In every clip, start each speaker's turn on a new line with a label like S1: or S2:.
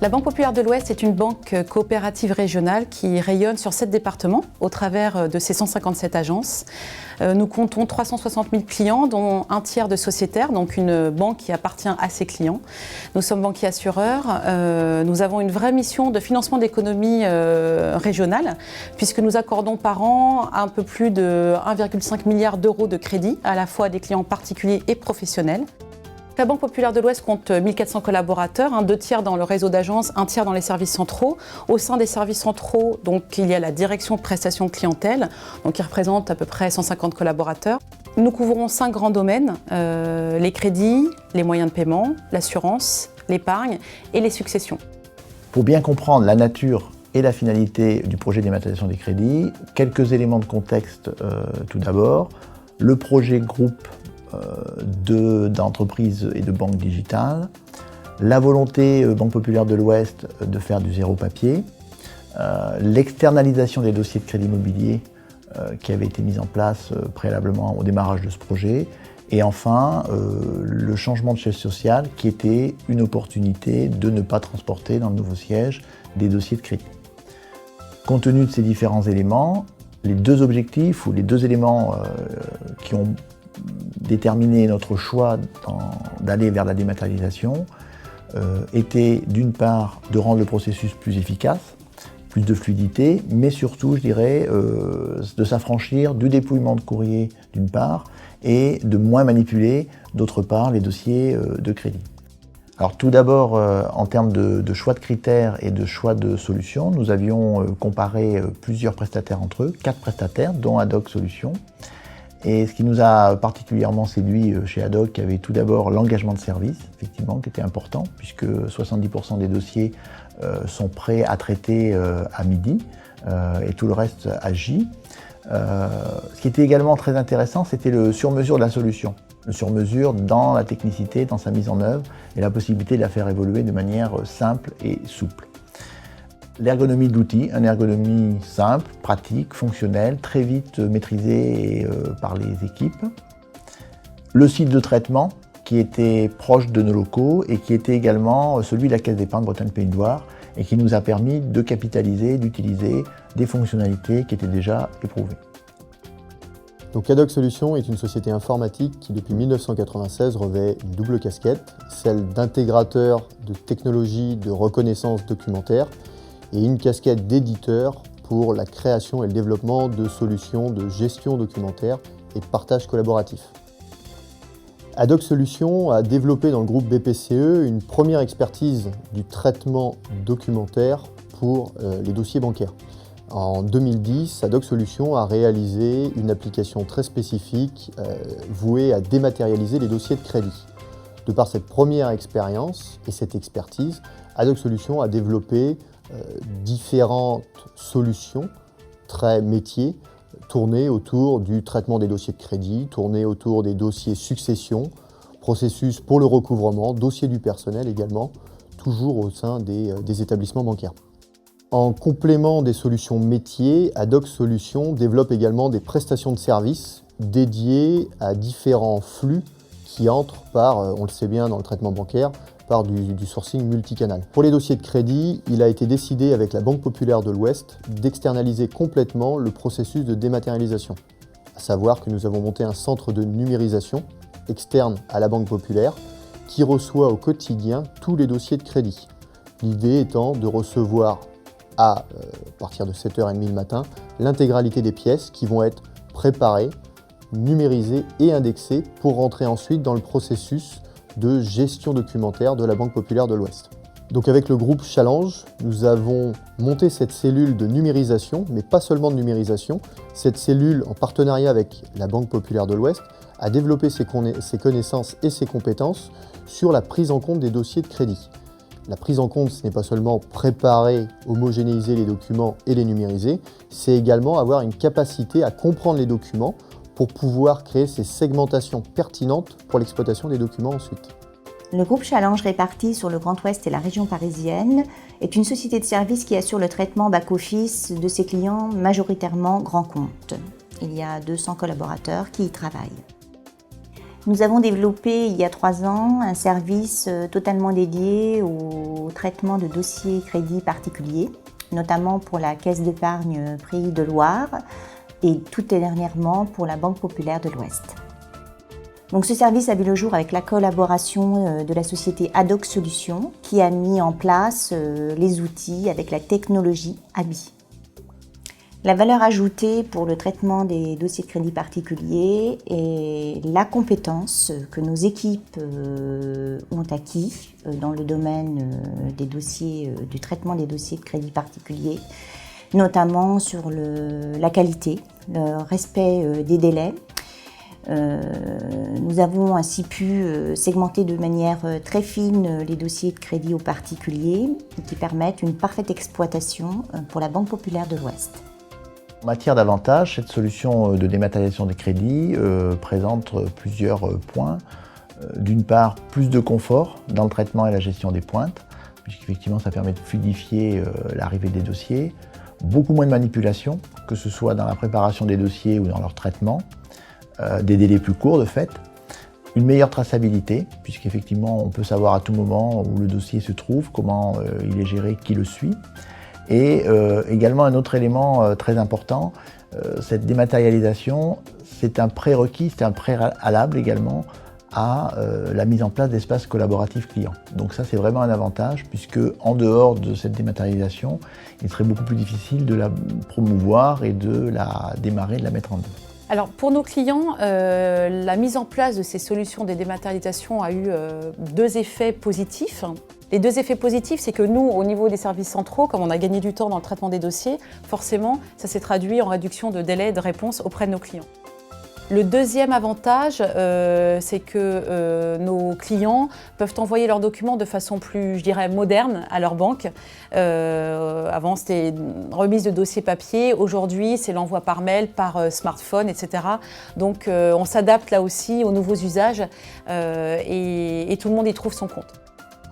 S1: La Banque Populaire de l'Ouest est une banque coopérative régionale qui rayonne sur 7 départements au travers de ses 157 agences. Nous comptons 360 000 clients, dont un tiers de sociétaires, donc une banque qui appartient à ses clients. Nous sommes banquiers assureurs. Nous avons une vraie mission de financement d'économie régionale, puisque nous accordons par an un peu plus de 1,5 milliard d'euros de crédit, à la fois à des clients particuliers et professionnels. La Banque Populaire de l'Ouest compte 1400 collaborateurs, 2 tiers dans le réseau d'agences, 1 tiers dans les services centraux. Au sein des services centraux, donc, il y a la direction de prestation clientèle, donc, qui représente à peu près 150 collaborateurs. Nous couvrons 5 grands domaines, les crédits, les moyens de paiement, l'assurance, l'épargne et les successions.
S2: Pour bien comprendre la nature et la finalité du projet de dématérialisation des crédits, quelques éléments de contexte tout d'abord. Le projet groupe d'entreprises et de banques digitales, la volonté Banque Populaire de l'Ouest de faire du zéro papier, l'externalisation des dossiers de crédit immobilier qui avait été mise en place préalablement au démarrage de ce projet, et enfin le changement de siège social qui était une opportunité de ne pas transporter dans le nouveau siège des dossiers de crédit. Compte tenu de ces différents éléments, les 2 objectifs ou les 2 éléments qui ont déterminer notre choix d'aller vers la dématérialisation était d'une part de rendre le processus plus efficace, plus de fluidité, mais surtout, je dirais, de s'affranchir du dépouillement de courrier d'une part et de moins manipuler d'autre part les dossiers de crédit. Alors tout d'abord, en termes de choix de critères et de choix de solutions, nous avions comparé plusieurs prestataires entre eux, 4 prestataires, dont Haddock Solutions. Et ce qui nous a particulièrement séduit chez Haddock, qui avait tout d'abord l'engagement de service, effectivement, qui était important, puisque 70% des dossiers sont prêts à traiter à midi, et tout le reste à J. Ce qui était également très intéressant, c'était le sur-mesure de la solution. Le sur-mesure dans la technicité, dans sa mise en œuvre, et la possibilité de la faire évoluer de manière simple et souple. L'ergonomie de l'outil, une ergonomie simple, pratique, fonctionnelle, très vite maîtrisée par les équipes. Le site de traitement qui était proche de nos locaux et qui était également celui de la Caisse d'épargne Bretagne Pays de Loire et qui nous a permis de capitaliser, d'utiliser des fonctionnalités qui étaient déjà éprouvées.
S3: Donc Haddock Solutions est une société informatique qui depuis 1996 revêt une double casquette, celle d'intégrateur de technologies de reconnaissance documentaire et une casquette d'éditeur pour la création et le développement de solutions de gestion documentaire et de partage collaboratif. Haddock Solutions a développé dans le groupe BPCE une première expertise du traitement documentaire pour les dossiers bancaires. En 2010, Haddock Solutions a réalisé une application très spécifique vouée à dématérialiser les dossiers de crédit. De par cette première expérience et cette expertise, Haddock Solutions a développé différentes solutions très métiers tournées autour du traitement des dossiers de crédit, tournées autour des dossiers succession, processus pour le recouvrement, dossier du personnel également, toujours au sein des établissements bancaires. En complément des solutions métiers, Haddock Solutions développe également des prestations de services dédiées à différents flux qui entrent par, on le sait bien dans le traitement bancaire, par du sourcing multicanal. Pour les dossiers de crédit, il a été décidé avec la Banque Populaire de l'Ouest d'externaliser complètement le processus de dématérialisation. À savoir que nous avons monté un centre de numérisation externe à la Banque Populaire qui reçoit au quotidien tous les dossiers de crédit. L'idée étant de recevoir à partir de 7h30 le matin l'intégralité des pièces qui vont être préparées, numérisées et indexées pour rentrer ensuite dans le processus de gestion documentaire de la Banque Populaire de l'Ouest. Donc avec le groupe Challenge, nous avons monté cette cellule de numérisation, mais pas seulement de numérisation. Cette cellule, en partenariat avec la Banque Populaire de l'Ouest, a développé ses connaissances et ses compétences sur la prise en compte des dossiers de crédit. La prise en compte, ce n'est pas seulement préparer, homogénéiser les documents et les numériser, c'est également avoir une capacité à comprendre les documents pour pouvoir créer ces segmentations pertinentes pour l'exploitation des documents ensuite.
S4: Le groupe Challenge réparti sur le Grand Ouest et la région parisienne est une société de services qui assure le traitement back-office de ses clients majoritairement grands comptes. Il y a 200 collaborateurs qui y travaillent. Nous avons développé il y a 3 ans un service totalement dédié au traitement de dossiers crédits particuliers, notamment pour la Caisse d'épargne Pays de Loire et tout dernièrement pour la Banque Populaire de l'Ouest. Donc ce service a vu le jour avec la collaboration de la société Adoc Solutions qui a mis en place les outils avec la technologie ABI. La valeur ajoutée pour le traitement des dossiers de crédit particuliers est la compétence que nos équipes ont acquis dans le domaine des dossiers, du traitement des dossiers de crédit particuliers, notamment sur la qualité, le respect des délais. Nous avons ainsi pu segmenter de manière très fine les dossiers de crédit aux particuliers qui permettent une parfaite exploitation pour la Banque Populaire de l'Ouest.
S2: En matière d'avantages, cette solution de dématérialisation des crédits présente plusieurs points. D'une part, plus de confort dans le traitement et la gestion des pointes, puisqu'effectivement ça permet de fluidifier l'arrivée des dossiers. Beaucoup moins de manipulation, que ce soit dans la préparation des dossiers ou dans leur traitement. Des délais plus courts de fait. Une meilleure traçabilité, puisqu'effectivement on peut savoir à tout moment où le dossier se trouve, comment il est géré, qui le suit. Et également un autre élément très important, cette dématérialisation, c'est un prérequis, c'est un préalable également à la mise en place d'espaces collaboratifs clients. Donc ça c'est vraiment un avantage puisque en dehors de cette dématérialisation, il serait beaucoup plus difficile de la promouvoir et de la démarrer, de la mettre en œuvre.
S1: Alors pour nos clients, la mise en place de ces solutions de dématérialisation a eu 2 effets positifs. Les 2 effets positifs, c'est que nous, au niveau des services centraux, comme on a gagné du temps dans le traitement des dossiers, forcément, ça s'est traduit en réduction de délai de réponse auprès de nos clients. Le deuxième avantage, c'est que nos clients peuvent envoyer leurs documents de façon plus, je dirais, moderne à leur banque. Avant, c'était une remise de dossiers papier. Aujourd'hui, c'est l'envoi par mail, par smartphone, etc. Donc, on s'adapte là aussi aux nouveaux usages et tout le monde y trouve son compte.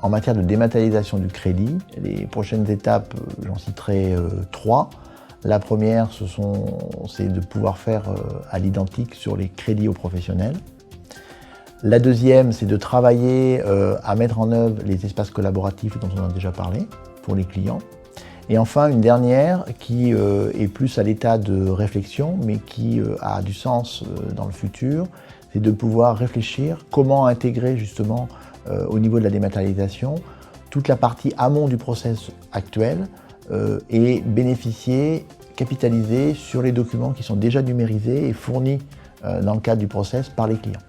S2: En matière de dématérialisation du crédit, les prochaines étapes, j'en citerai 3. La première, c'est de pouvoir faire à l'identique sur les crédits aux professionnels. La deuxième, c'est de travailler à mettre en œuvre les espaces collaboratifs dont on a déjà parlé pour les clients. Et enfin, une dernière qui est plus à l'état de réflexion, mais qui a du sens dans le futur, c'est de pouvoir réfléchir comment intégrer justement au niveau de la dématérialisation toute la partie amont du process actuel et bénéficier, capitaliser sur les documents qui sont déjà numérisés et fournis dans le cadre du process par les clients.